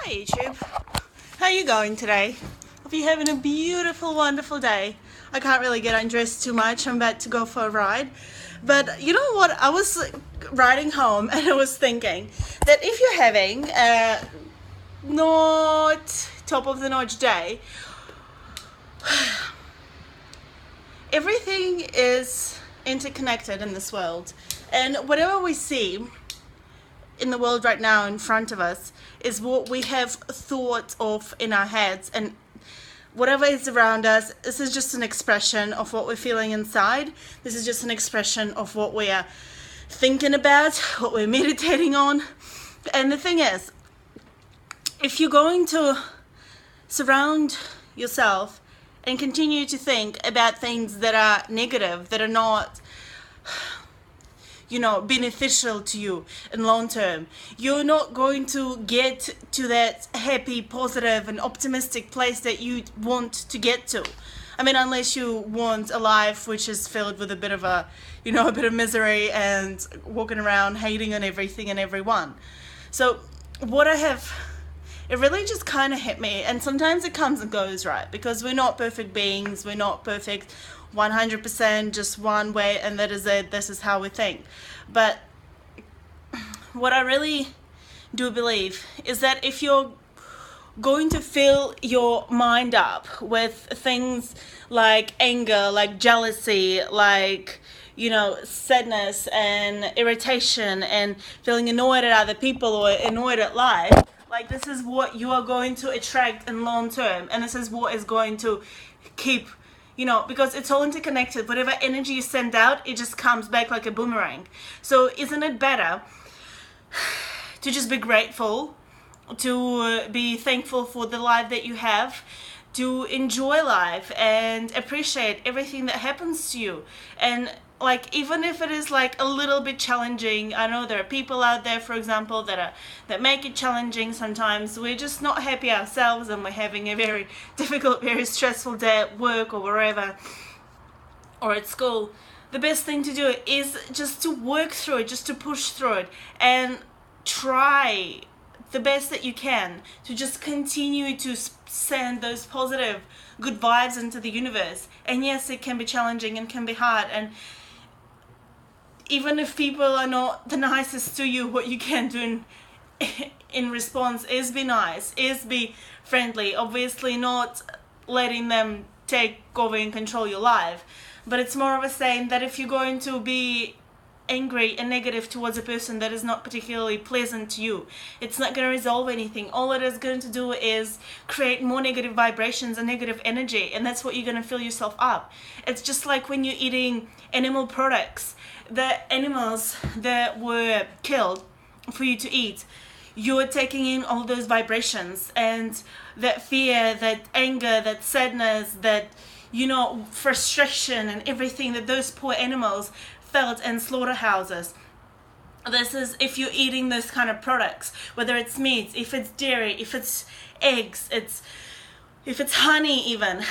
Hi YouTube, how are you going today? Hope you're having a beautiful, wonderful day. I can't really get undressed too much, I'm about to go for a ride. But you know what, I was riding home and I was thinking that if you're having a not top of the notch day, everything is interconnected in this world, and whatever we see in the world right now in front of us is what we have thought of in our heads, and whatever is around us, this is just an expression of what we're feeling inside. This is just an expression of what we are thinking about, what we're meditating on. And the thing is, if you're going to surround yourself and continue to think about things that are negative, that are not beneficial to you in long term, you're not going to get to that happy, positive and optimistic place that you want to get to. I mean, unless you want a life which is filled with a bit of a bit of misery and walking around hating on everything and everyone. So it really just kind of hit me, and sometimes it comes and goes, right? Because we're not perfect beings, we're not perfect 100% just one way, and that is it, this is how we think. But what I really do believe is that if you're going to fill your mind up with things like anger, like jealousy, like sadness and irritation and feeling annoyed at other people or annoyed at life, like this is what you are going to attract in long term, and this is what is going to keep because it's all interconnected. Whatever energy you send out, it just comes back like a boomerang. So isn't it better to just be grateful, to be thankful for the life that you have, to enjoy life and appreciate everything that happens to you? And like, even if it is like a little bit challenging, I know there are people out there, for example, that make it challenging sometimes. We're just not happy ourselves and we're having a very difficult, very stressful day at work or wherever, or at school. The best thing to do is just to work through it, just to push through it and try the best that you can to just continue to send those positive, good vibes into the universe. And yes, it can be challenging and can be hard, and even if people are not the nicest to you, what you can do in response is be nice, is be friendly. Obviously not letting them take over and control your life, but it's more of a saying that if you're going to be angry and negative towards a person that is not particularly pleasant to you, it's not going to resolve anything. All it is going to do is create more negative vibrations and negative energy, and that's what you're going to fill yourself up. It's just like when you're eating animal products, the animals that were killed for you to eat, you're taking in all those vibrations and that fear, that anger, that sadness, that frustration and everything that those poor animals felt in slaughterhouses. This is if you're eating those kind of products, whether it's meat, if it's dairy, if it's eggs, if it's honey even,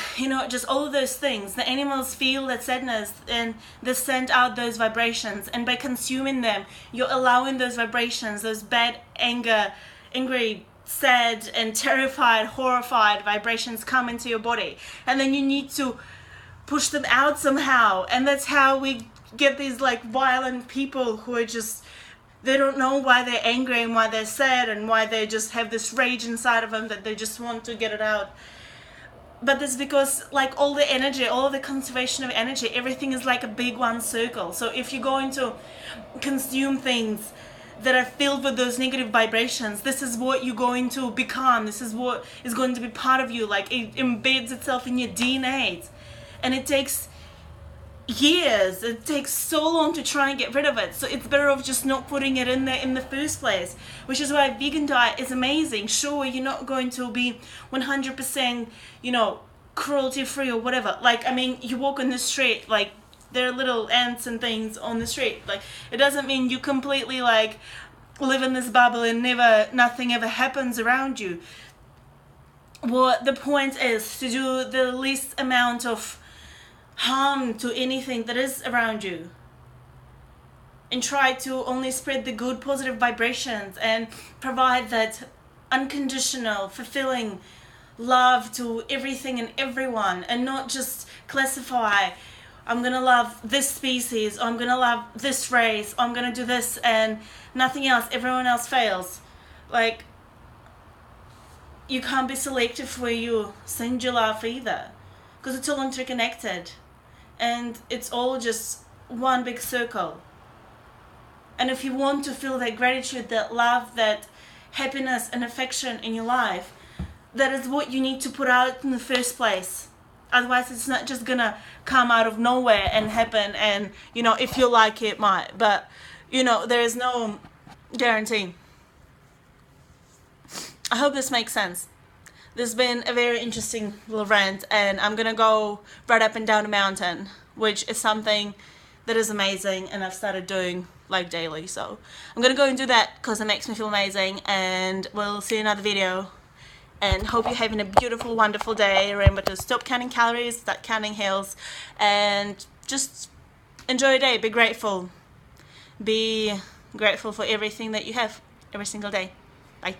just all of those things. The animals feel that sadness and they send out those vibrations, and by consuming them, you're allowing those vibrations, those bad anger, angry, sad and terrified, horrified vibrations come into your body, and then you need to push them out somehow. And that's how we get these like violent people who are just, they don't know why they're angry and why they're sad and why they just have this rage inside of them that they just want to get it out. But that's because like all the energy, all the conservation of energy, everything is like a big one circle. So if you're going to consume things that are filled with those negative vibrations, this is what you're going to become. This is what is going to be part of you. Like it embeds itself in your DNA, and it takes years, it takes so long to try and get rid of it. So it's better off just not putting it in there in the first place, which is why vegan diet is amazing. Sure, you're not going to be 100% cruelty free or whatever. Like, I mean, you walk on the street, like there are little ants and things on the street. Like, it doesn't mean you completely like live in this bubble and nothing ever happens around you. What the point is to do the least amount of harm to anything that is around you, and try to only spread the good, positive vibrations and provide that unconditional, fulfilling love to everything and everyone, and not just classify, I'm gonna love this species, or I'm gonna love this race, or I'm gonna do this and nothing else, everyone else fails. Like, you can't be selective where you send your love either, because it's all interconnected and it's all just one big circle. And if you want to feel that gratitude, that love, that happiness and affection in your life, that is what you need to put out in the first place. Otherwise, it's not just gonna come out of nowhere and happen, and if you like it, might, but there is no guarantee. I hope this makes sense. This has been a very interesting little rant, and I'm gonna go right up and down a mountain, which is something that is amazing, and I've started doing like daily. So I'm gonna go and do that because it makes me feel amazing, and we'll see you in another video. And hope you're having a beautiful, wonderful day. Remember to stop counting calories, start counting hills, and just enjoy your day. Be grateful. Be grateful for everything that you have every single day. Bye.